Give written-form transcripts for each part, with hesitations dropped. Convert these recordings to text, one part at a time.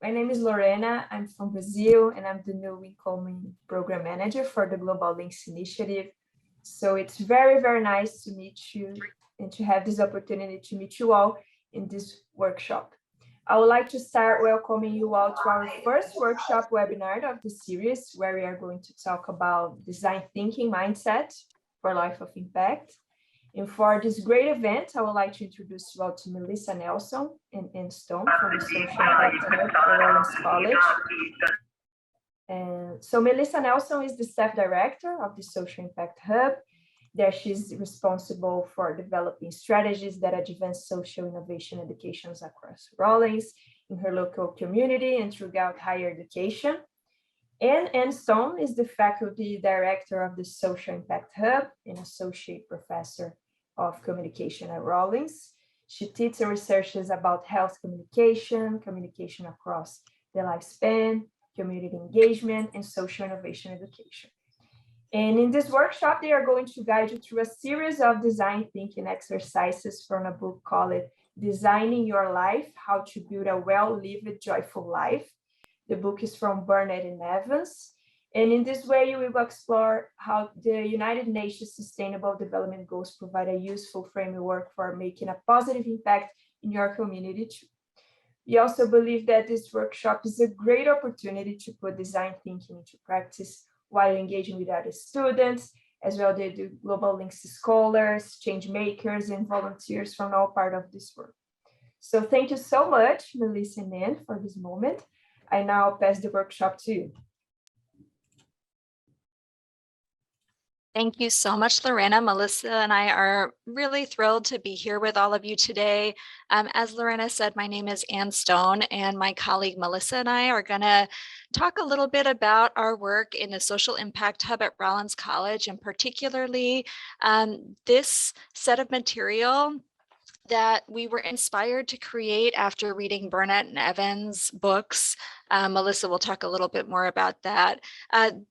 My name is Lorena. I'm from Brazil, and I'm the new incoming program manager for the Global Links Initiative. So it's very, very nice to meet you and to have this opportunity to meet you all in this workshop. I would like to start welcoming you all to our first workshop webinar of the series, where we are going to talk about design thinking mindset for life of impact. And for this great event, I would like to introduce you all to Melissa Nelson and Ann Stone from the Social Impact Hub at Rollins College. And so Melissa Nelson is the staff director of the Social Impact Hub. There she's responsible for developing strategies that advance social innovation educations across Rollins, in her local community and throughout higher education. And Ann Stone is the faculty director of the Social Impact Hub and associate professor of communication at Rollins. She teaches and researches about health communication, communication across the lifespan, community engagement, and social innovation education. And in this workshop, they are going to guide you through a series of design thinking exercises from a book called Designing Your Life, How to Build a Well-Lived, Joyful Life. The book is from Burnett and Evans. And in this way, you will explore how the United Nations Sustainable Development Goals provide a useful framework for making a positive impact in your community too. We also believe that this workshop is a great opportunity to put design thinking into practice while engaging with other students, as well as the Global Links scholars, change makers, and volunteers from all parts of this work. So thank you so much, Melissa and Ann, for this moment. I now pass the workshop to you. Thank you so much, Lorena. Melissa and I are really thrilled to be here with all of you today. As Lorena said, my name is Ann Stone, and my colleague Melissa and I are going to talk a little bit about our work in the Social Impact Hub at Rollins College, and particularly this set of material that we were inspired to create after reading Burnett and Evans' books. Melissa will talk a little bit more about that.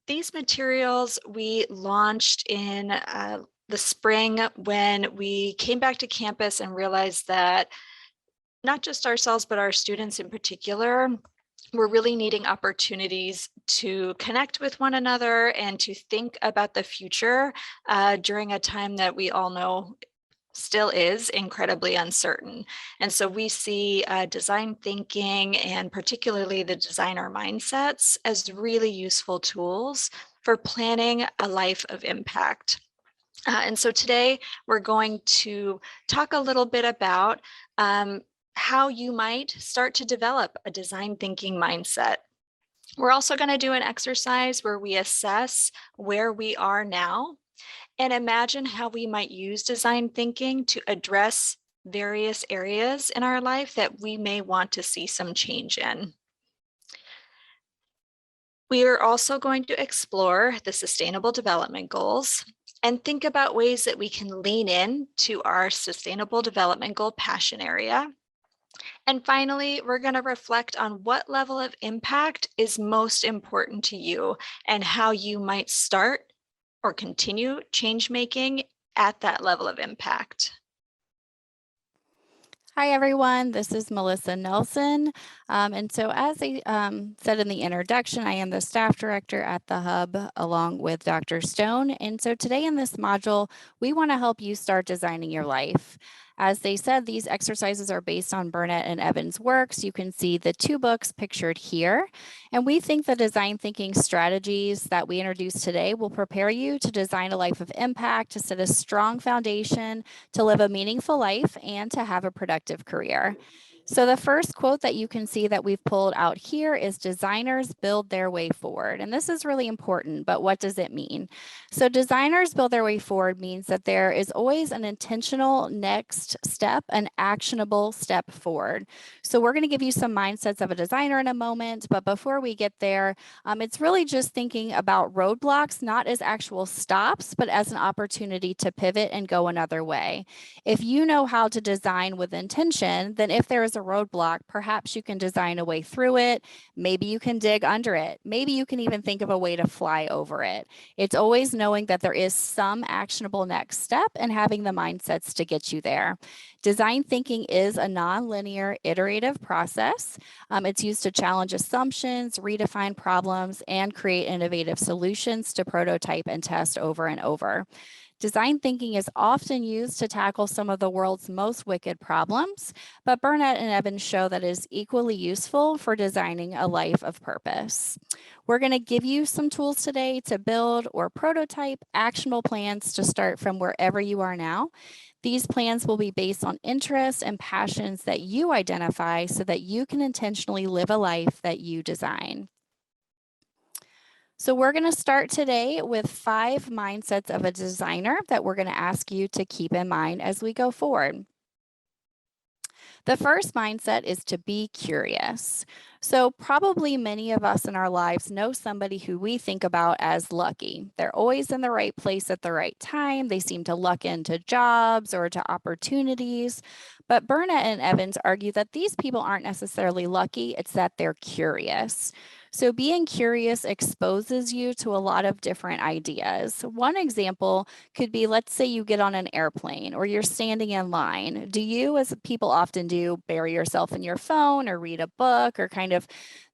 These materials we launched in the spring when we came back to campus and realized that not just ourselves, but our students in particular, we're really needing opportunities to connect with one another and to think about the future during a time that we all know still is incredibly uncertain. And so we see design thinking, and particularly the designer mindsets, as really useful tools for planning a life of impact. And so today we're going to talk a little bit about how you might start to develop a design thinking mindset. We're also going to do an exercise where we assess where we are now and imagine how we might use design thinking to address various areas in our life that we may want to see some change in. We are also going to explore the Sustainable Development Goals and think about ways that we can lean in to our Sustainable Development Goal passion area. And finally, we're going to reflect on what level of impact is most important to you and how you might start or continue change making at that level of impact. Hi, everyone. This is Melissa Nelson. And so as I said in the introduction, I am the staff director at the Hub along with Dr. Stone. And so today in this module, we want to help you start designing your life. As they said, these exercises are based on Burnett and Evans' works. You can see the two books pictured here. And we think the design thinking strategies that we introduced today will prepare you to design a life of impact, to set a strong foundation, to live a meaningful life, and to have a productive career. So the first quote that you can see that we've pulled out here is designers build their way forward. And this is really important, but what does it mean? So designers build their way forward means that there is always an intentional next step, an actionable step forward. So we're going to give you some mindsets of a designer in a moment, but before we get there, it's really just thinking about roadblocks, not as actual stops, but as an opportunity to pivot and go another way. If you know how to design with intention, then if there is a roadblock, perhaps you can design a way through it. Maybe you can dig under it. Maybe you can even think of a way to fly over it. It's always knowing that there is some actionable next step and having the mindsets to get you there. Design thinking is a non-linear iterative process. It's used to challenge assumptions, redefine problems, and create innovative solutions to prototype and test over and over. Design thinking is often used to tackle some of the world's most wicked problems, but Burnett and Evans show that it is equally useful for designing a life of purpose. We're going to give you some tools today to build or prototype actionable plans to start from wherever you are now. These plans will be based on interests and passions that you identify so that you can intentionally live a life that you design. So we're going to start today with 5 mindsets of a designer that we're going to ask you to keep in mind as we go forward. The first mindset is to be curious. So probably many of us in our lives know somebody who we think about as lucky. They're always in the right place at the right time. They seem to luck into jobs or to opportunities. But Burnett and Evans argue that these people aren't necessarily lucky, it's that they're curious. So being curious exposes you to a lot of different ideas. One example could be, let's say you get on an airplane or you're standing in line. Do you, as people often do, bury yourself in your phone or read a book or kind of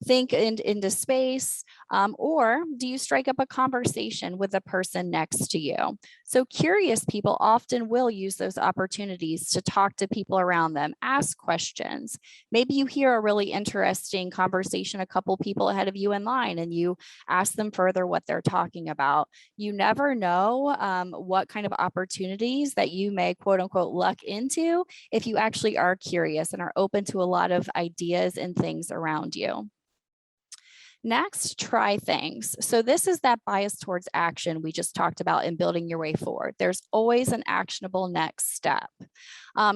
think into space? Or do you strike up a conversation with the person next to you? So curious people often will use those opportunities to talk to people around them, ask questions. Maybe you hear a really interesting conversation, a couple people ahead of you in line, and you ask them further what they're talking about. You never know what kind of opportunities that you may quote unquote luck into if you actually are curious and are open to a lot of ideas and things around you. Next, try things. So this is that bias towards action we just talked about in building your way forward. There's always an actionable next step.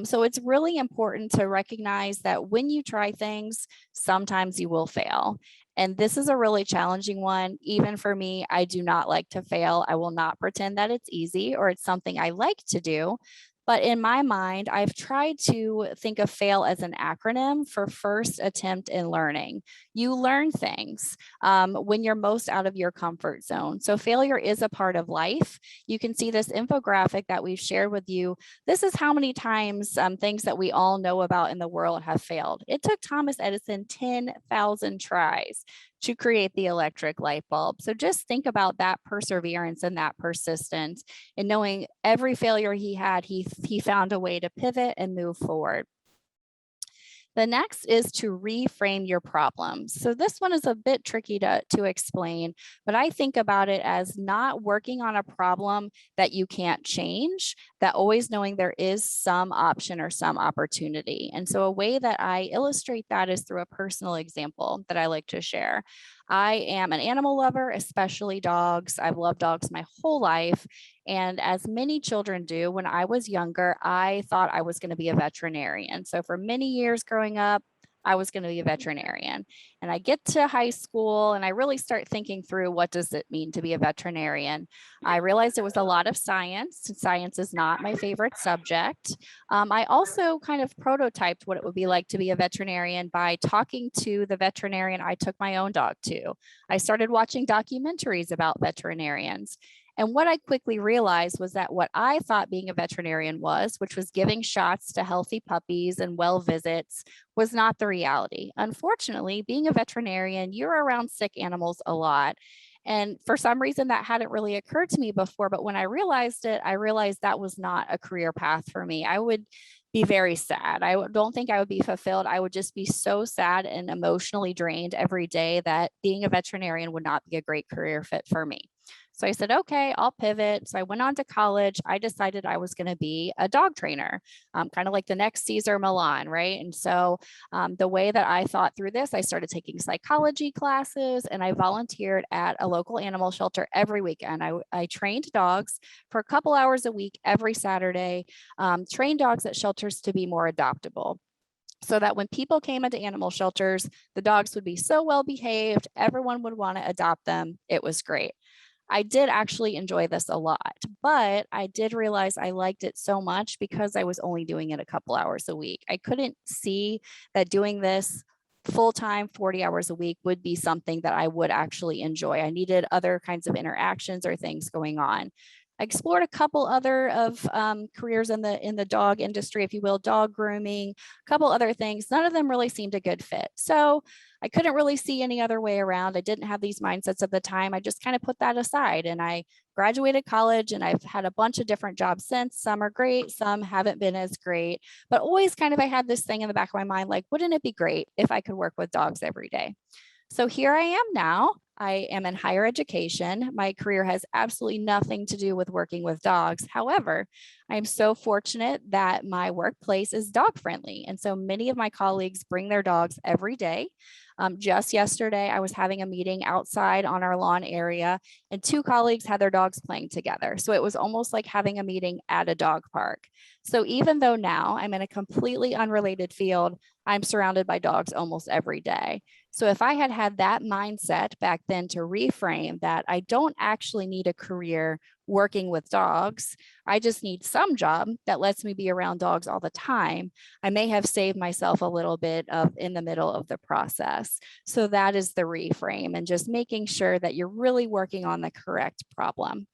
So it's really important to recognize that when you try things, sometimes you will fail. And this is a really challenging one. Even for me, I do not like to fail. I will not pretend that it's easy or it's something I like to do. But in my mind, I've tried to think of FAIL as an acronym for first attempt in learning. You learn things when you're most out of your comfort zone. So failure is a part of life. You can see this infographic that we've shared with you. This is how many times things that we all know about in the world have failed. It took Thomas Edison 10,000 tries to create the electric light bulb. So just think about that perseverance and that persistence, and knowing every failure he had, he found a way to pivot and move forward. The next is to reframe your problems. So this one is a bit tricky to explain, but I think about it as not working on a problem that you can't change, that always knowing there is some option or some opportunity. And so a way that I illustrate that is through a personal example that I like to share. I am an animal lover, especially dogs. I've loved dogs my whole life. And as many children do, when I was younger, I thought I was going to be a veterinarian. So for many years growing up, I was going to be a veterinarian. And I get to high school and I really start thinking through, what does it mean to be a veterinarian? I realized it was a lot of science. Science is not my favorite subject. I also kind of prototyped what it would be like to be a veterinarian by talking to the veterinarian I took my own dog to. I started watching documentaries about veterinarians. And what I quickly realized was that what I thought being a veterinarian was, which was giving shots to healthy puppies and well visits, was not the reality. Unfortunately, being a veterinarian, you're around sick animals a lot. And for some reason that hadn't really occurred to me before, but when I realized it, I realized that was not a career path for me. I would be very sad. I don't think I would be fulfilled. I would just be so sad and emotionally drained every day that being a veterinarian would not be a great career fit for me. So I said, okay, I'll pivot. So I went on to college. I decided I was going to be a dog trainer, kind of like the next Caesar Milan, right? And so the way that I thought through this, I started taking psychology classes and I volunteered at a local animal shelter every weekend. I trained dogs for a couple hours a week every Saturday, trained dogs at shelters to be more adoptable, so that when people came into animal shelters, the dogs would be so well behaved, everyone would want to adopt them. It was great. I did actually enjoy this a lot, but I did realize I liked it so much because I was only doing it a couple hours a week. I couldn't see that doing this full-time 40 hours a week would be something that I would actually enjoy. I needed other kinds of interactions or things going on. I explored a couple other of careers in the dog industry, if you will, dog grooming, a couple other things. None of them really seemed a good fit. So I couldn't really see any other way around. I didn't have these mindsets at the time. I just kind of put that aside, and I graduated college, and I've had a bunch of different jobs since. Some are great, some haven't been as great, but always kind of I had this thing in the back of my mind, like, wouldn't it be great if I could work with dogs every day? So here I am now. I am in higher education. My career has absolutely nothing to do with working with dogs. However, I am so fortunate that my workplace is dog friendly. And so many of my colleagues bring their dogs every day. Just yesterday, I was having a meeting outside on our lawn area, and two colleagues had their dogs playing together. So it was almost like having a meeting at a dog park. So even though now I'm in a completely unrelated field, I'm surrounded by dogs almost every day. So if I had had that mindset back then to reframe that I don't actually need a career working with dogs, I just need some job that lets me be around dogs all the time, I may have saved myself a little bit of in the middle of the process. So that is the reframe, and just making sure that you're really working on the correct problem.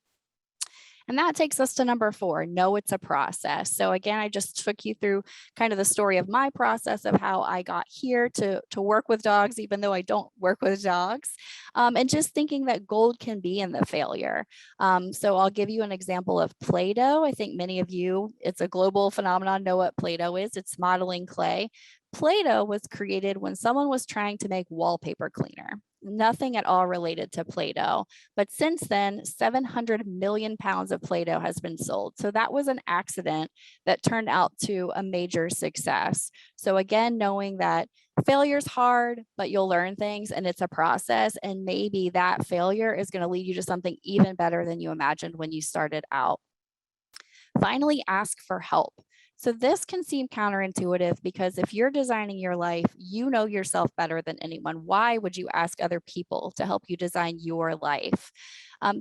And that takes us to number 4, know it's a process. So again, I just took you through kind of the story of my process of how I got here to work with dogs, even though I don't work with dogs, and just thinking that gold can be in the failure. So I'll give you an example of Play-Doh. I think many of you, it's a global phenomenon, know what Play-Doh is. It's modeling clay. Play-Doh was created when someone was trying to make wallpaper cleaner. Nothing at all related to Play-Doh. But since then, 700 million pounds of Play-Doh has been sold. So that was an accident that turned out to a major success. So again, knowing that failure's hard, but you'll learn things and it's a process. And maybe that failure is going to lead you to something even better than you imagined when you started out. Finally, ask for help. So this can seem counterintuitive because if you're designing your life, you know yourself better than anyone. Why would you ask other people to help you design your life?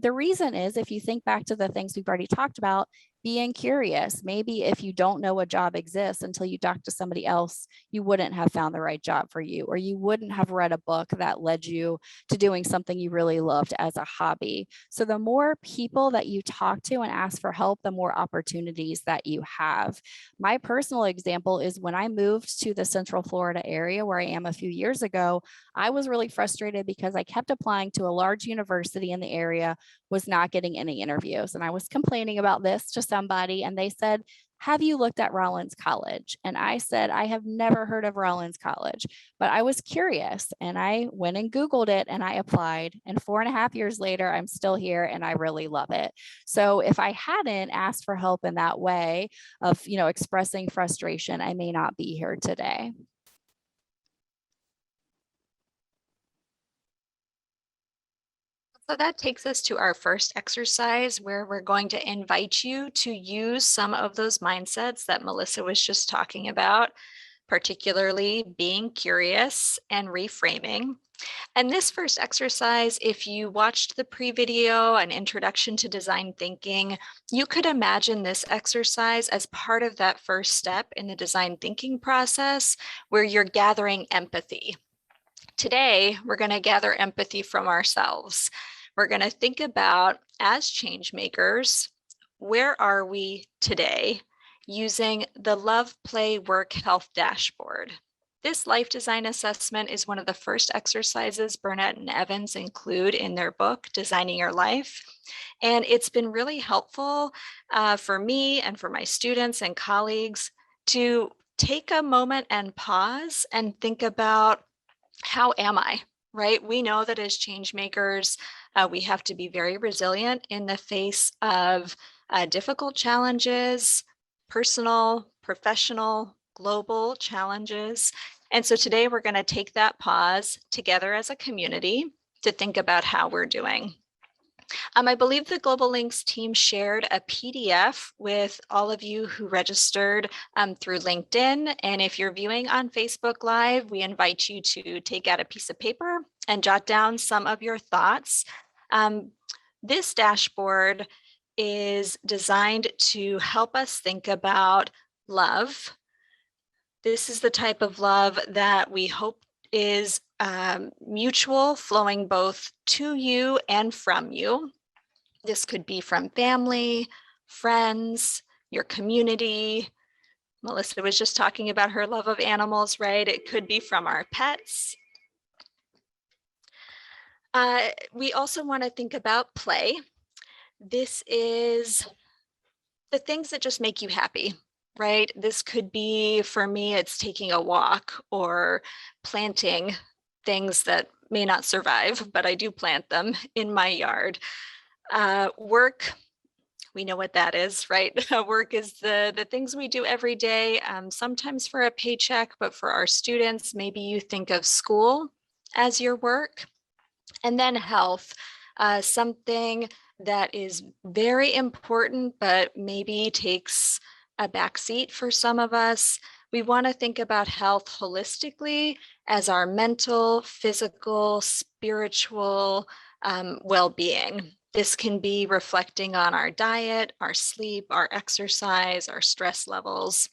The reason is, if you think back to the things we've already talked about, being curious. Maybe if you don't know a job exists until you talk to somebody else, you wouldn't have found the right job for you, or you wouldn't have read a book that led you to doing something you really loved as a hobby. So the more people that you talk to and ask for help, the more opportunities that you have. My personal example is when I moved to the Central Florida area where I am a few years ago, I was really frustrated because I kept applying to a large university in the area, was not getting any interviews. And I was complaining about this to somebody, and they said, have you looked at Rollins College? And I said, I have never heard of Rollins College, but I was curious and I went and Googled it and I applied. And 4.5 years later, I'm still here and I really love it. So if I hadn't asked for help in that way of, expressing frustration, I may not be here today. So that takes us to our first exercise, where we're going to invite you to use some of those mindsets that Melissa was just talking about, particularly being curious and reframing. And this first exercise, if you watched the pre-video, an introduction to design thinking, you could imagine this exercise as part of that first step in the design thinking process, where you're gathering empathy. Today, we're going to gather empathy from ourselves. We're going to think about, as change makers, where are we today, using the Love, Play, Work, Health dashboard. This life design assessment is one of the first exercises Burnett and Evans include in their book, Designing Your Life. And it's been really helpful for me and for my students and colleagues to take a moment and pause and think about, how am I, right? We know that as change makers, we have to be very resilient in the face of difficult challenges, personal, professional, global challenges. And so today we're going to take that pause together as a community to think about how we're doing. I believe the Global Links team shared a PDF with all of you who registered through LinkedIn. And if you're viewing on Facebook Live, we invite you to take out a piece of paper and jot down some of your thoughts. This dashboard is designed to help us think about love. This is the type of love that we hope is mutual, flowing both to you and from you. This could be from family, friends, your community. Melissa was just talking about her love of animals, right? It could be from our pets. We also want to think about play. This is the things that just make you happy, right? This could be, for me, it's taking a walk or planting things that may not survive, but I do plant them in my yard. Work, we know what that is, right? Work is the things we do every day, sometimes for a paycheck, but for our students, maybe you think of school as your work. And then health, something that is very important, but maybe takes a backseat for some of us. We want to think about health holistically as our mental, physical, spiritual well-being. This can be reflecting on our diet, our sleep, our exercise, our stress levels.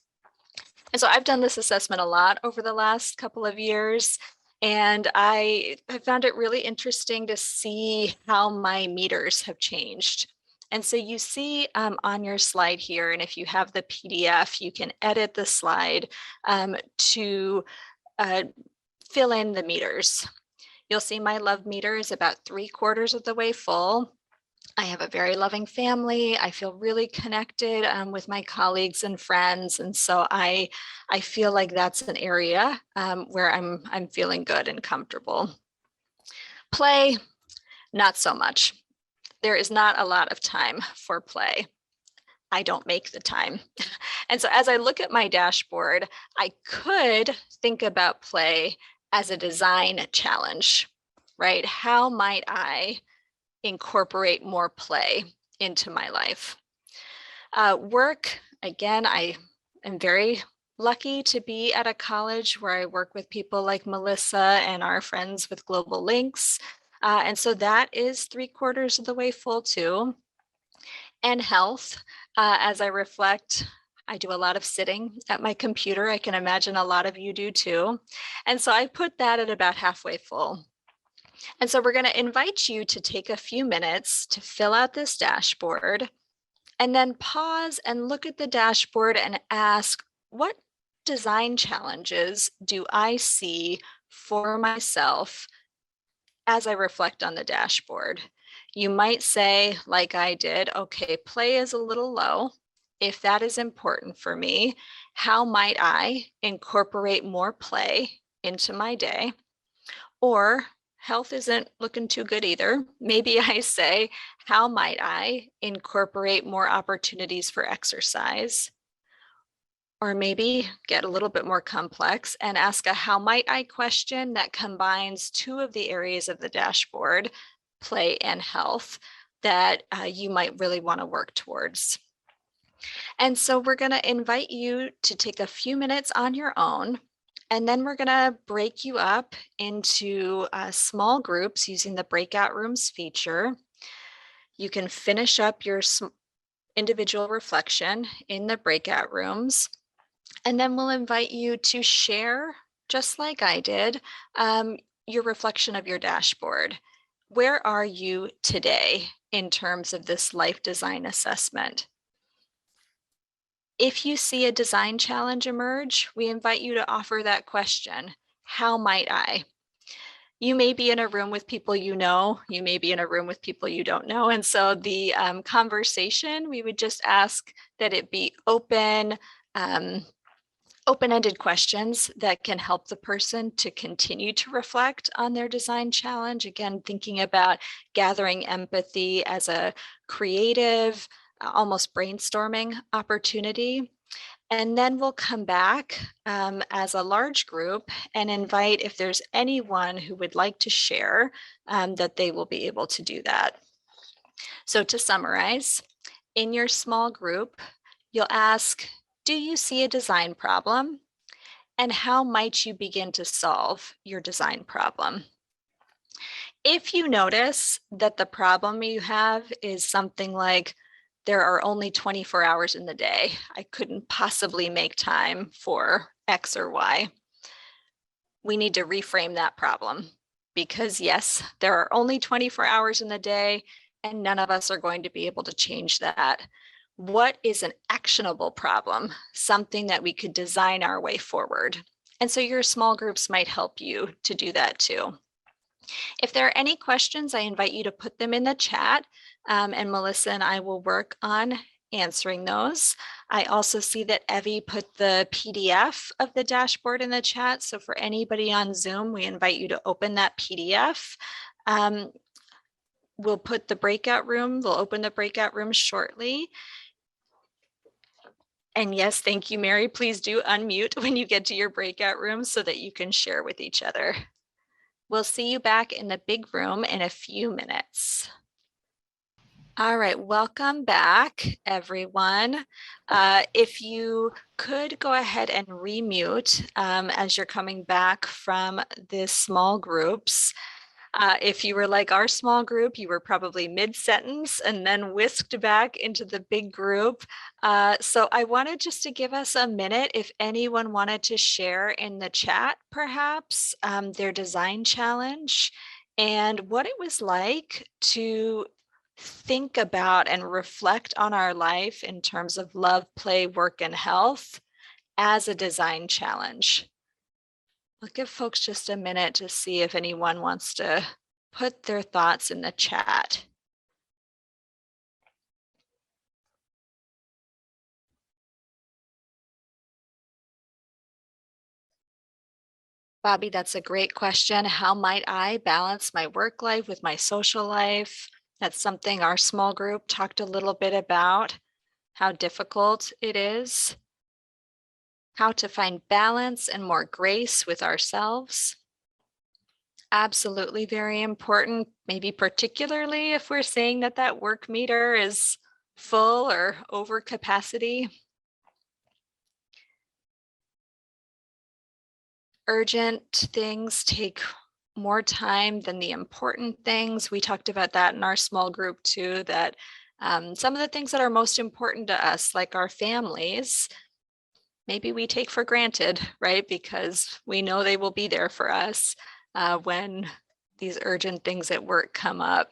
And so I've done this assessment a lot over the last couple of years. And I found it really interesting to see how my meters have changed. And so you see on your slide here, and if you have the PDF, you can edit the slide to fill in the meters. You'll see my love meter is about 3/4 of the way full. I have a very loving family. I feel really connected with my colleagues and friends. And so I feel like that's an area where I'm feeling good and comfortable. Play, not so much. There is not a lot of time for play. I don't make the time. And so as I look at my dashboard, I could think about play as a design challenge, right? How might I incorporate more play into my life? Work, again, I am very lucky to be at a college where I work with people like Melissa and our friends with Global Links. And so that is 3/4 of the way full too. And health, as I reflect, I do a lot of sitting at my computer. I can imagine a lot of you do too. And so I put that at about halfway full. And so we're going to invite you to take a few minutes to fill out this dashboard and then pause and look at the dashboard and ask, what design challenges do I see for myself as I reflect on the dashboard? You might say, like I did, okay, play is a little low. If that is important for me, how might I incorporate more play into my day? Or health isn't looking too good either. Maybe I say, how might I incorporate more opportunities for exercise? Or maybe get a little bit more complex and ask a how might I question that combines two of the areas of the dashboard, play and health, that you might really want to work towards. And so we're going to invite you to take a few minutes on your own, and then we're going to break you up into small groups using the breakout rooms feature. You can finish up your individual reflection in the breakout rooms. And then we'll invite you to share, just like I did, your reflection of your dashboard. Where are you today in terms of this life design assessment? If you see a design challenge emerge, we invite you to offer that question. How might I? You may be in a room with people you know, you may be in a room with people you don't know. And so the conversation, we would just ask that it be open, open-ended questions that can help the person to continue to reflect on their design challenge. Again, thinking about gathering empathy as a creative, almost brainstorming opportunity. And then we'll come back as a large group and invite, if there's anyone who would like to share, that they will be able to do that. So to summarize, in your small group, you'll ask, do you see a design problem? And how might you begin to solve your design problem? If you notice that the problem you have is something like, there are only 24 hours in the day, I couldn't possibly make time for X or Y, we need to reframe that problem. Because yes, there are only 24 hours in the day, and none of us are going to be able to change that. What is an actionable problem? Something that we could design our way forward. And so your small groups might help you to do that too. If there are any questions, I invite you to put them in the chat, and Melissa and I will work on answering those. I also see that Evie put the PDF of the dashboard in the chat. So for anybody on Zoom, we invite you to open that PDF. We'll put the breakout room, we'll open the breakout room shortly. And yes, thank you, Mary. Please do unmute when you get to your breakout room so that you can share with each other. We'll see you back in the big room in a few minutes. All right, welcome back, everyone. If you could go ahead and remute as you're coming back from the small groups. If you were like our small group, you were probably mid-sentence and then whisked back into the big group. So I wanted just to give us a minute if anyone wanted to share in the chat, perhaps, their design challenge and what it was like to think about and reflect on our life in terms of love, play, work, and health as a design challenge. I'll give folks just a minute to see if anyone wants to put their thoughts in the chat. Bobby, that's a great question. How might I balance my work life with my social life? That's something our small group talked a little bit about, how difficult it is, how to find balance and more grace with ourselves. Absolutely very important, maybe particularly if we're saying that that work meter is full or over capacity. Urgent things take more time than the important things. We talked about that in our small group too, that some of the things that are most important to us, like our families, maybe we take for granted, right? Because we know they will be there for us when these urgent things at work come up.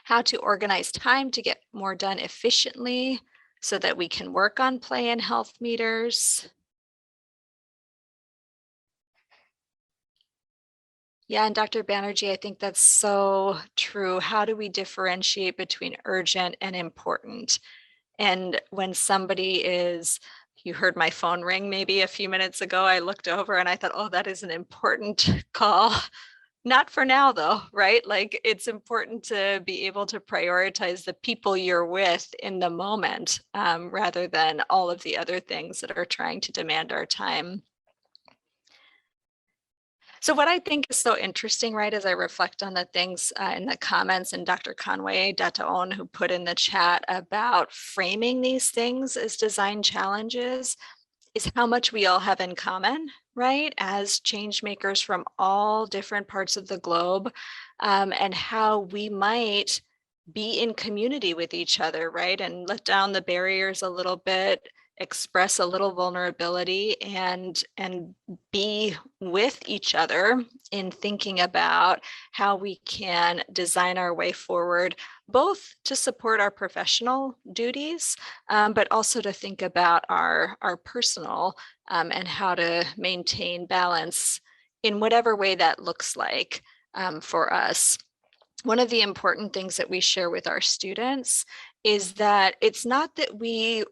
How to organize time to get more done efficiently so that we can work on play and health meters. Yeah, and Dr. Banerjee, I think that's so true. How do we differentiate between urgent and important? And when somebody is, you heard my phone ring maybe a few minutes ago, I looked over and I thought, oh, that is an important call. Not for now though, right? Like it's important to be able to prioritize the people you're with in the moment rather than all of the other things that are trying to demand our time. So what I think is so interesting, right, as I reflect on the things in the comments and Dr. Conway Dataon, who put in the chat about framing these things as design challenges, is how much we all have in common, right, as change makers from all different parts of the globe, and how we might be in community with each other, right, and let down the barriers a little bit, express a little vulnerability and be with each other in thinking about how we can design our way forward, both to support our professional duties, but also to think about our personal and how to maintain balance in whatever way that looks like for us. One of the important things that we share with our students is that it's not that we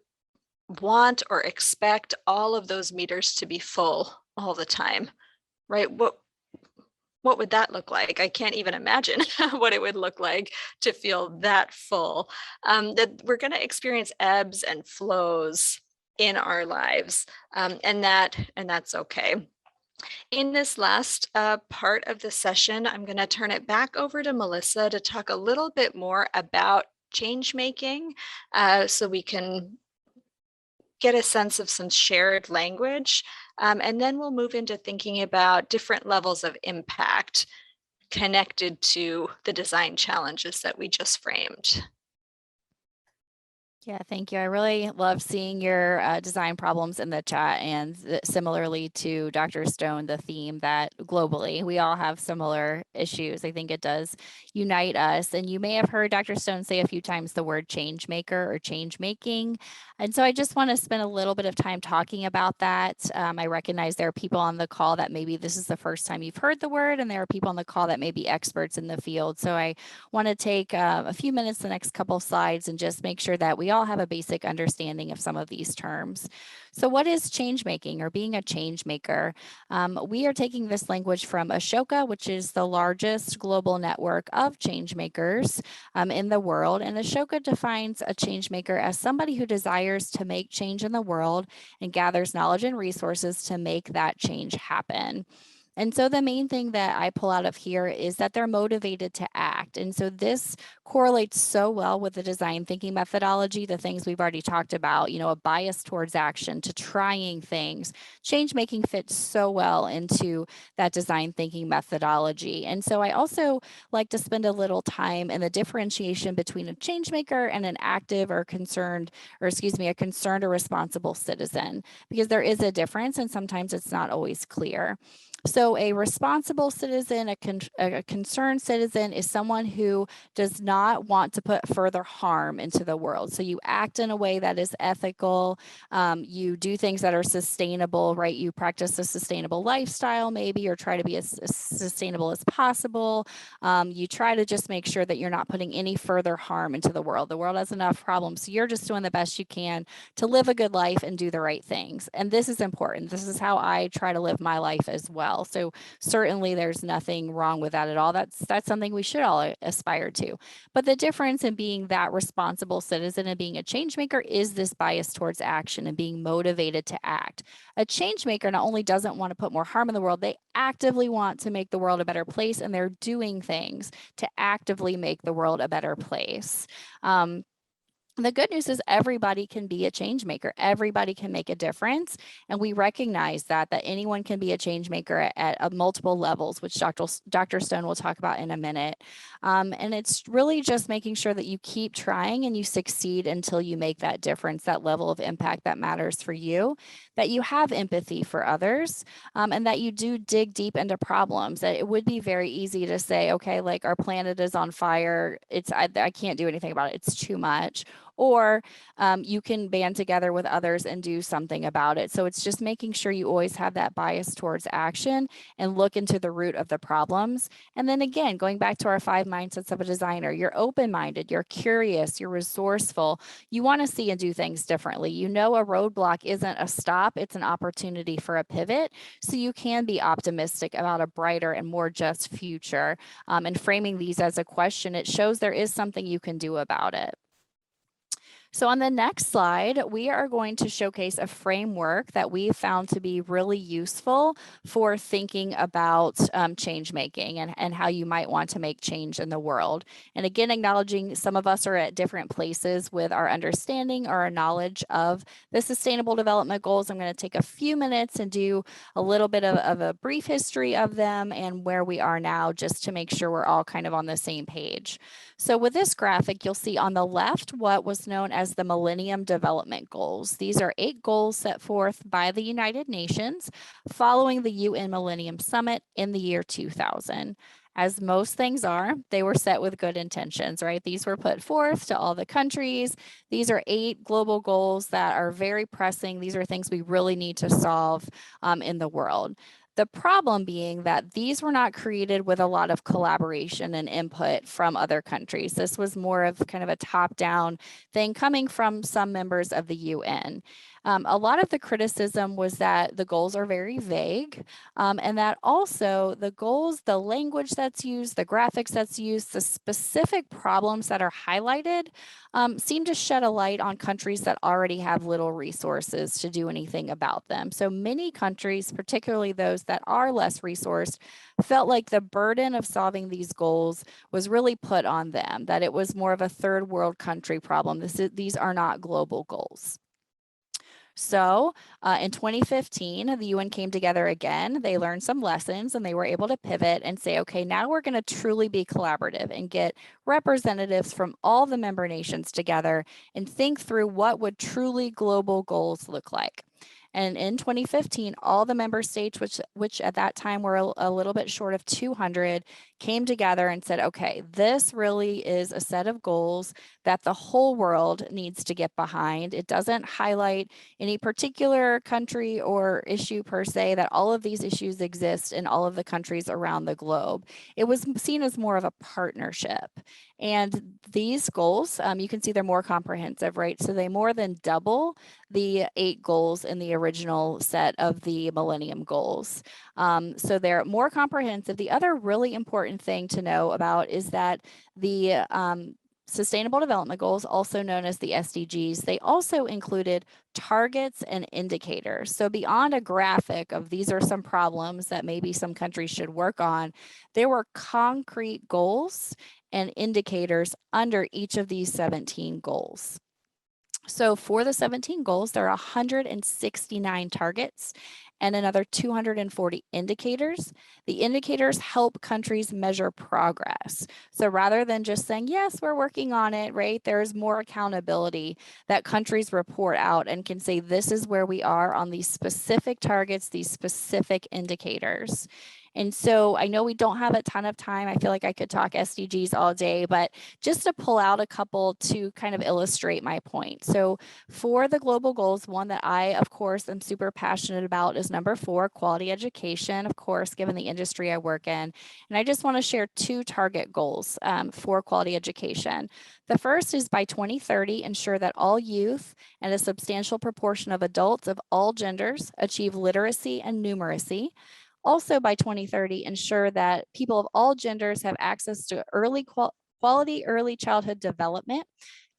want or expect all of those meters to be full all the time, right? What would that look like? I can't even imagine what it would look like to feel that full. That we're going to experience ebbs and flows in our lives, and that's okay. In this last part of the session, I'm going to turn it back over to Melissa to talk a little bit more about change making, so we can get a sense of some shared language. And then we'll move into thinking about different levels of impact, connected to the design challenges that we just framed. Yeah, thank you. I really love seeing your design problems in the chat, and similarly to Dr. Stone, the theme that globally we all have similar issues. I think it does unite us. And you may have heard Dr. Stone say a few times the word change maker or change making. And so I just want to spend a little bit of time talking about that. I recognize there are people on the call that maybe this is the first time you've heard the word, and there are people on the call that may be experts in the field. So I want to take a few minutes, the next couple slides, and just make sure that we all have a basic understanding of some of these terms. So what is change making or being a change maker? We are taking this language from Ashoka, which is the largest global network of change makers in the world. And Ashoka defines a change maker as somebody who desires to make change in the world and gathers knowledge and resources to make that change happen. And so the main thing that I pull out of here is that they're motivated to act. And so this correlates so well with the design thinking methodology, the things we've already talked about, a bias towards action, to trying things. Change making fits so well into that design thinking methodology. And so I also like to spend a little time in the differentiation between a change maker and an active or concerned, or excuse me, a concerned or responsible citizen, because there is a difference and sometimes it's not always clear. So a responsible citizen, a concerned citizen is someone who does not want to put further harm into the world. So you act in a way that is ethical, you do things that are sustainable, right? You practice a sustainable lifestyle maybe, or try to be as sustainable as possible. You try to just make sure that you're not putting any further harm into the world. The world has enough problems, so you're just doing the best you can to live a good life and do the right things. And this is important. This is how I try to live my life as well. So certainly there's nothing wrong with that at all. That's something we should all aspire to. But the difference in being that responsible citizen and being a change maker is this bias towards action and being motivated to act. A change maker not only doesn't want to put more harm in the world, they actively want to make the world a better place, and they're doing things to actively make the world a better place. The good news is everybody can be a change maker. Everybody can make a difference. And we recognize that anyone can be a change maker at multiple levels, which Dr. Stone will talk about in a minute. And it's really just making sure that you keep trying and you succeed until you make that difference, that level of impact that matters for you, that you have empathy for others, and that you do dig deep into problems. That it would be very easy to say, okay, like our planet is on fire. I can't do anything about it. It's too much. Or you can band together with others and do something about it. So it's just making sure you always have that bias towards action and look into the root of the problems. And then again, going back to our 5 mindsets of a designer, you're open-minded, you're curious, you're resourceful, you want to see and do things differently. You know a roadblock isn't a stop, it's an opportunity for a pivot. So you can be optimistic about a brighter and more just future. And framing these as a question, it shows there is something you can do about it. So on the next slide, we are going to showcase a framework that we found to be really useful for thinking about change making and how you might want to make change in the world. And again, acknowledging some of us are at different places with our understanding or our knowledge of the Sustainable Development Goals. I'm going to take a few minutes and do a little bit of a brief history of them and where we are now, just to make sure we're all kind of on the same page. So with this graphic, you'll see on the left what was known as the Millennium Development Goals. These are 8 goals set forth by the United Nations following the UN Millennium Summit in the year 2000. As most things are, they were set with good intentions, right? These were put forth to all the countries. These are 8 global goals that are very pressing. These are things we really need to solve in the world. The problem being that these were not created with a lot of collaboration and input from other countries. This was more of kind of a top-down thing coming from some members of the UN. A lot of the criticism was that the goals are very vague, and that also the goals, the language that's used, the graphics that's used, the specific problems that are highlighted seem to shed a light on countries that already have little resources to do anything about them. So many countries, particularly those that are less resourced, felt like the burden of solving these goals was really put on them, that it was more of a third world country problem. These are not global goals. So in 2015, the UN came together again. They learned some lessons and they were able to pivot and say, okay, now we're going to truly be collaborative and get representatives from all the member nations together and think through what would truly global goals look like. And in 2015, all the member states, which at that time were a little bit short of 200, came together and said, okay, this really is a set of goals that the whole world needs to get behind. It doesn't highlight any particular country or issue per se, that all of these issues exist in all of the countries around the globe. It was seen as more of a partnership. And these goals, you can see they're more comprehensive, right? So they more than double the 8 goals in the original set of the Millennium Goals. So they're more comprehensive. The other really important thing to know about is that the Sustainable Development Goals, also known as the SDGs, they also included targets and indicators. So beyond a graphic of these are some problems that maybe some countries should work on, there were concrete goals and indicators under each of these 17 goals. So for the 17 goals, there are 169 targets and another 240 indicators. The indicators help countries measure progress. So rather than just saying, yes, we're working on it, right? There's more accountability that countries report out and can say, this is where we are on these specific targets, these specific indicators. And so I know we don't have a ton of time. I feel like I could talk SDGs all day, but just to pull out a couple to kind of illustrate my point. So for the global goals, one that I, of course, am super passionate about is number 4, quality education, of course, given the industry I work in. And I just want to share 2 target goals for quality education. The first is by 2030, ensure that all youth and a substantial proportion of adults of all genders achieve literacy and numeracy. Also by 2030, ensure that people of all genders have access to quality early childhood development,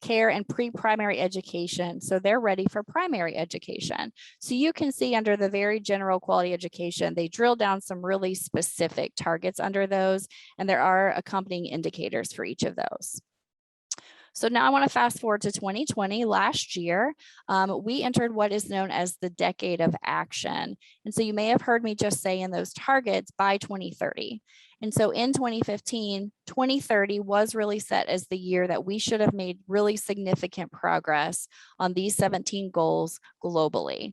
care, and pre-primary education, so they're ready for primary education. So you can see under the very general quality education, they drill down some really specific targets under those, and there are accompanying indicators for each of those. So now I want to fast forward to 2020. Last year, we entered what is known as the decade of action. And so you may have heard me just say in those targets by 2030. And so in 2015, 2030 was really set as the year that we should have made really significant progress on these 17 goals globally.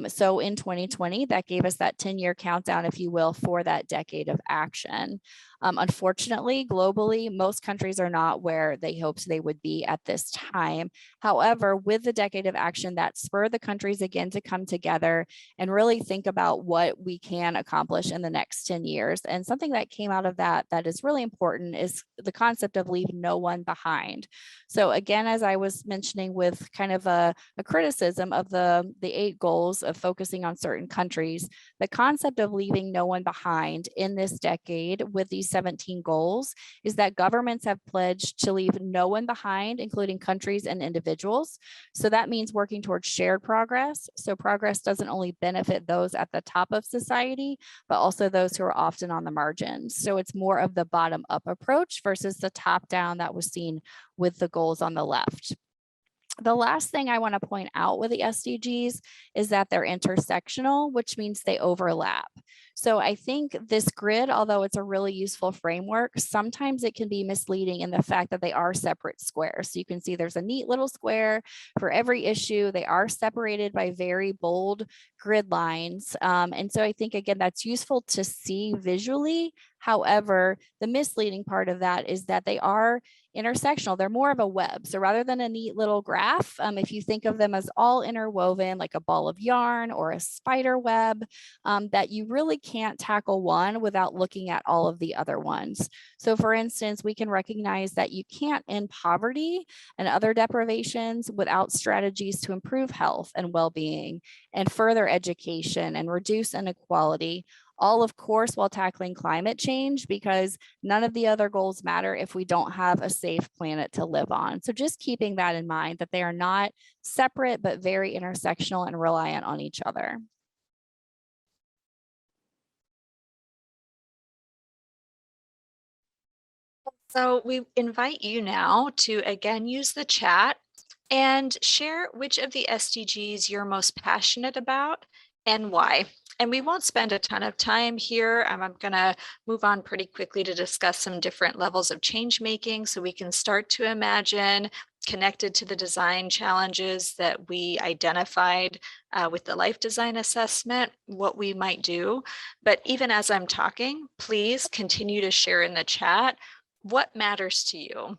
So in 2020, that gave us that 10-year countdown, if you will, for that decade of action. Unfortunately, globally, most countries are not where they hoped they would be at this time. However, with the decade of action, that spurred the countries again to come together and really think about what we can accomplish in the next 10 years. And something that came out of that is really important is the concept of leave no one behind. So again, as I was mentioning with kind of a criticism of the 8 goals of focusing on certain countries, the concept of leaving no one behind in this decade with these 17 goals is that governments have pledged to leave no one behind, including countries and individuals. So that means working towards shared progress. So progress doesn't only benefit those at the top of society, but also those who are often on the margins. So it's more of the bottom up approach versus the top down that was seen with the goals on the left. The last thing I want to point out with the SDGs is that they're intersectional, which means they overlap. So I think this grid, although it's a really useful framework, sometimes it can be misleading in the fact that they are separate squares. So you can see there's a neat little square for every issue. They are separated by very bold grid lines. And so I think, again, that's useful to see visually. However, the misleading part of that is that they are intersectional. They're more of a web. So rather than a neat little graph, if you think of them as all interwoven like a ball of yarn or a spider web, that you really can't tackle one without looking at all of the other ones. So for instance, we can recognize that you can't end poverty and other deprivations without strategies to improve health and well-being and further education and reduce inequality, all of course while tackling climate change, because none of the other goals matter if we don't have a safe planet to live on. So just keeping that in mind, that they are not separate, but very intersectional and reliant on each other. So we invite you now to again use the chat And share which of the SDGs you're most passionate about and why. And we won't spend a ton of time here. I'm going to move on pretty quickly to discuss some different levels of change making so we can start to imagine, connected to the design challenges that we identified with the life design assessment, what we might do. But even as I'm talking, please continue to share in the chat what matters to you.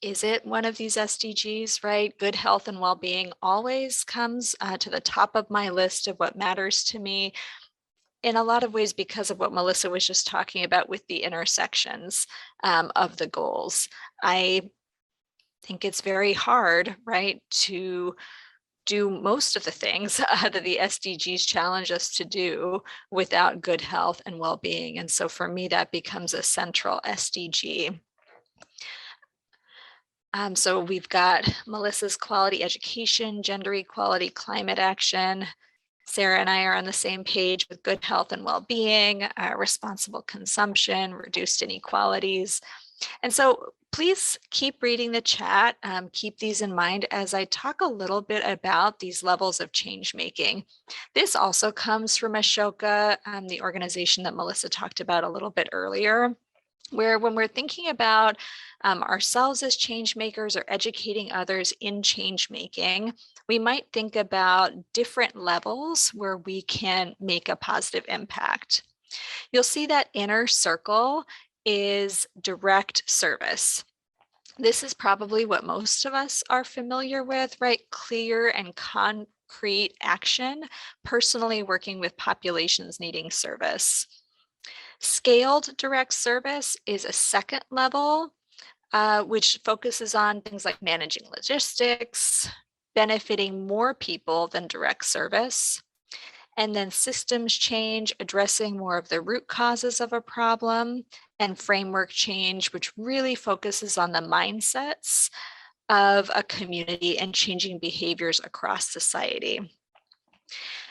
Is it one of these SDGs, right? Good health and well-being always comes to the top of my list of what matters to me, in a lot of ways because of what Melissa was just talking about with the intersections of the goals. I think it's very hard, right, to do most of the things that the SDGs challenge us to do without good health and well-being. And so for me, that becomes a central SDG. So we've got Melissa's quality education, gender equality, climate action. Sarah and I are on the same page with good health and well-being, responsible consumption, reduced inequalities. And so please keep reading the chat. Keep these in mind as I talk a little bit about these levels of change making. This also comes from Ashoka, the organization that Melissa talked about a little bit earlier, where when we're thinking about ourselves as change makers or educating others in change making, we might think about different levels where we can make a positive impact. You'll see that inner circle is direct service. This is probably what most of us are familiar with, right? Clear and concrete action, personally working with populations needing service. Scaled direct service is a second level, which focuses on things like managing logistics, benefiting more people than direct service. And then systems change, addressing more of the root causes of a problem, and framework change, which really focuses on the mindsets of a community and changing behaviors across society.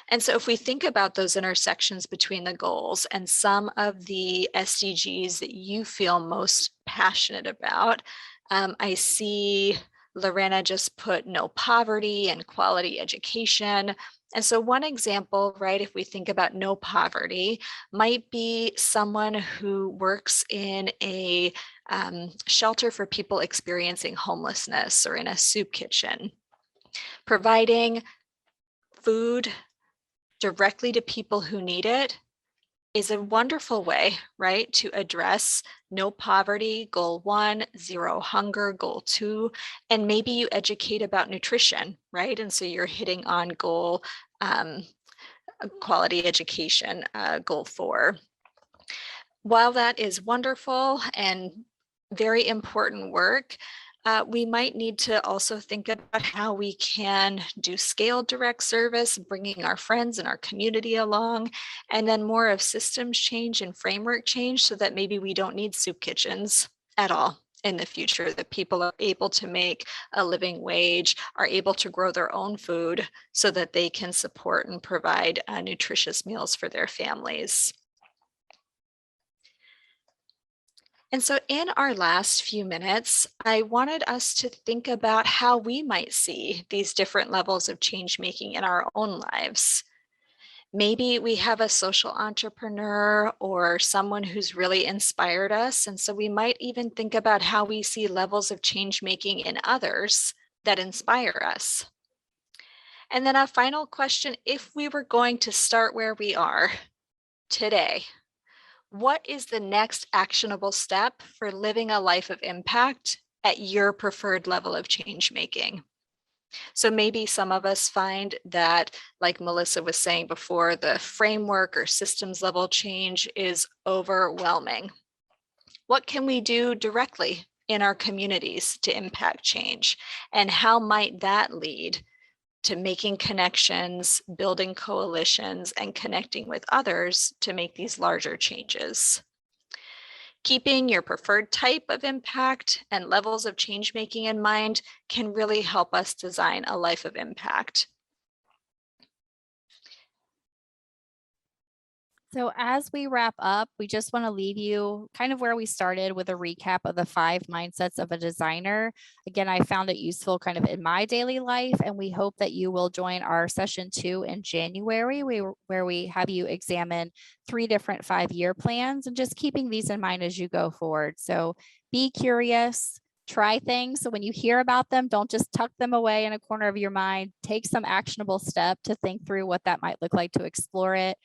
And so if we think about those intersections between the goals and some of the SDGs that you feel most passionate about, I see Lorena just put no poverty and quality education. And so one example, right, if we think about no poverty, might be someone who works in a shelter for people experiencing homelessness or in a soup kitchen, providing food directly to people who need it is a wonderful way, right, to address no poverty, goal 1, zero hunger, goal 2, and maybe you educate about nutrition, right? And so you're hitting on goal quality education, goal 4. While that is wonderful and very important work, we might need to also think about how we can do scaled direct service, bringing our friends and our community along, and then more of systems change and framework change so that maybe we don't need soup kitchens at all in the future, that people are able to make a living wage, are able to grow their own food so that they can support and provide nutritious meals for their families. And so in our last few minutes, I wanted us to think about how we might see these different levels of change making in our own lives. Maybe we have a social entrepreneur or someone who's really inspired us. And so we might even think about how we see levels of change making in others that inspire us. And then a final question, if we were going to start where we are today, what is the next actionable step for living a life of impact at your preferred level of change making? So maybe some of us find that, like Melissa was saying before, the framework or systems level change is overwhelming. What can we do directly in our communities to impact change? And how might that lead to making connections, building coalitions, and connecting with others to make these larger changes? Keeping your preferred type of impact and levels of change making in mind can really help us design a life of impact. So as we wrap up, we just want to leave you kind of where we started with a recap of the 5 mindsets of a designer. Again, I found it useful kind of in my daily life, and we hope that you will join our session 2 in January, where we have you examine 3 different 5-year plans and just keeping these in mind as you go forward. So be curious, try things. So when you hear about them, don't just tuck them away in a corner of your mind. Take some actionable step to think through what that might look like to explore it.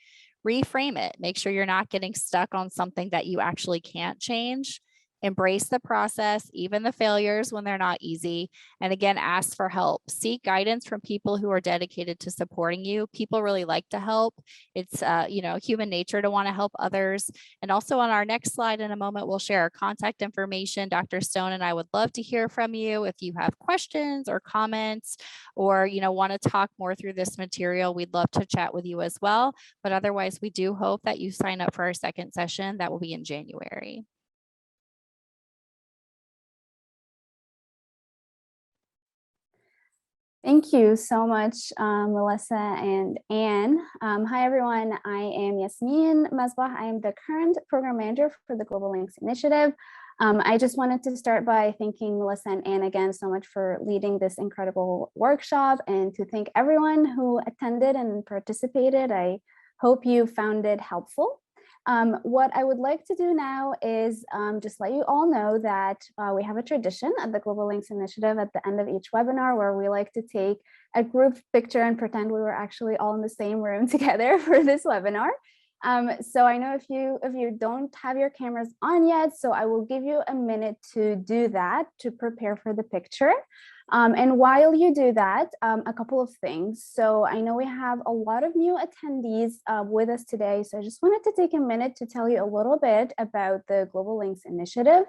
Reframe it. Make sure you're not getting stuck on something that you actually can't change. Embrace the process, even the failures when they're not easy. And again, ask for help. Seek guidance from people who are dedicated to supporting you. People really like to help. It's human nature to want to help others. And also on our next slide in a moment, we'll share our contact information. Dr. Stone and I would love to hear from you if you have questions or comments, or want to talk more through this material. We'd love to chat with you as well. But otherwise, we do hope that you sign up for our second session that will be in January. Thank you so much, Melissa and Anne. Hi, everyone. I am Yasmin Masbah. I am the current program manager for the Global Links Initiative. I just wanted to start by thanking Melissa and Anne again so much for leading this incredible workshop, and to thank everyone who attended and participated. I hope you found it helpful. What I would like to do now is just let you all know that we have a tradition at the Global Links Initiative at the end of each webinar where we like to take a group picture and pretend we were actually all in the same room together for this webinar. So I know if you don't have your cameras on yet, so I will give you a minute to do that, to prepare for the picture. And while you do that, a couple of things. So I know we have a lot of new attendees with us today. So I just wanted to take a minute to tell you a little bit about the Global Links Initiative.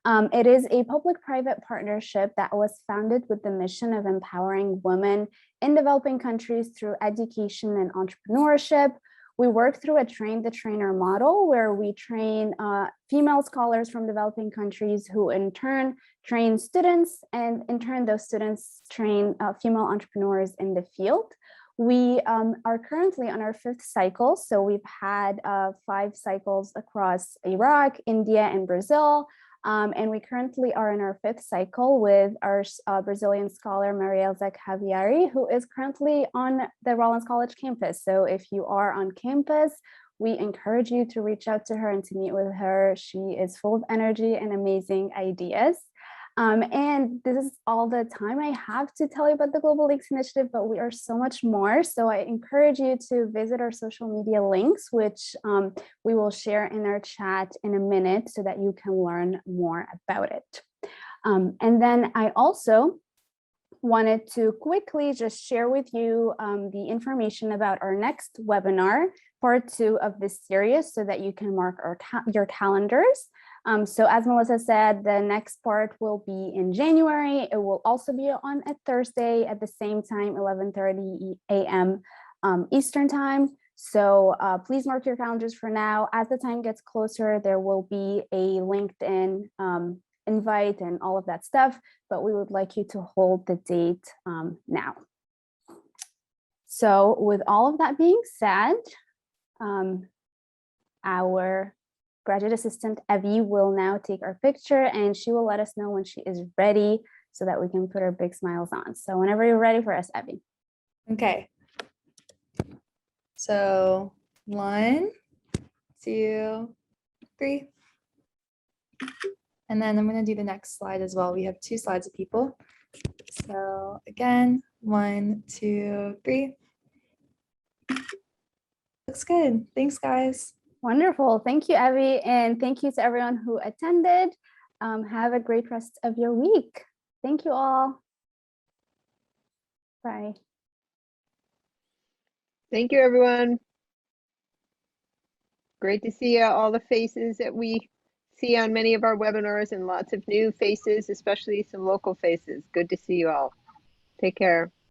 It is a public-private partnership that was founded with the mission of empowering women in developing countries through education and entrepreneurship. We work through a train-the-trainer model where we train female scholars from developing countries who in turn train students, and in turn those students train female entrepreneurs in the field. We are currently on our 5th cycle. So we've had 5 cycles across Iraq, India, and Brazil. And we currently are in our 5th cycle with our Brazilian scholar, Marielza Caviari, who is currently on the Rollins College campus. So if you are on campus, we encourage you to reach out to her and to meet with her. She is full of energy and amazing ideas. And this is all the time I have to tell you about the Global Links Initiative, but we are so much more. So I encourage you to visit our social media links, which we will share in our chat in a minute so that you can learn more about it. And then I also wanted to quickly just share with you the information about our next webinar, part 2 of this series, so that you can mark your calendars. So as Melissa said, the next part will be in January. It will also be on a Thursday at the same time, 11:30 a.m. Eastern time. So please mark your calendars for now. As the time gets closer, there will be a LinkedIn invite and all of that stuff, but we would like you to hold the date now. So with all of that being said, our graduate assistant Evie will now take our picture, and she will let us know when she is ready so that we can put our big smiles on. So whenever you're ready for us, Evie. Okay. So 1, 2, 3. And then I'm going to do the next slide as well. We have 2 slides of people. So again, 1, 2, 3. Looks good. Thanks, guys. Wonderful. Thank you, Evie. And thank you to everyone who attended. Have a great rest of your week. Thank you all. Bye. Thank you, everyone. Great to see all the faces that we see on many of our webinars, and lots of new faces, especially some local faces. Good to see you all. Take care.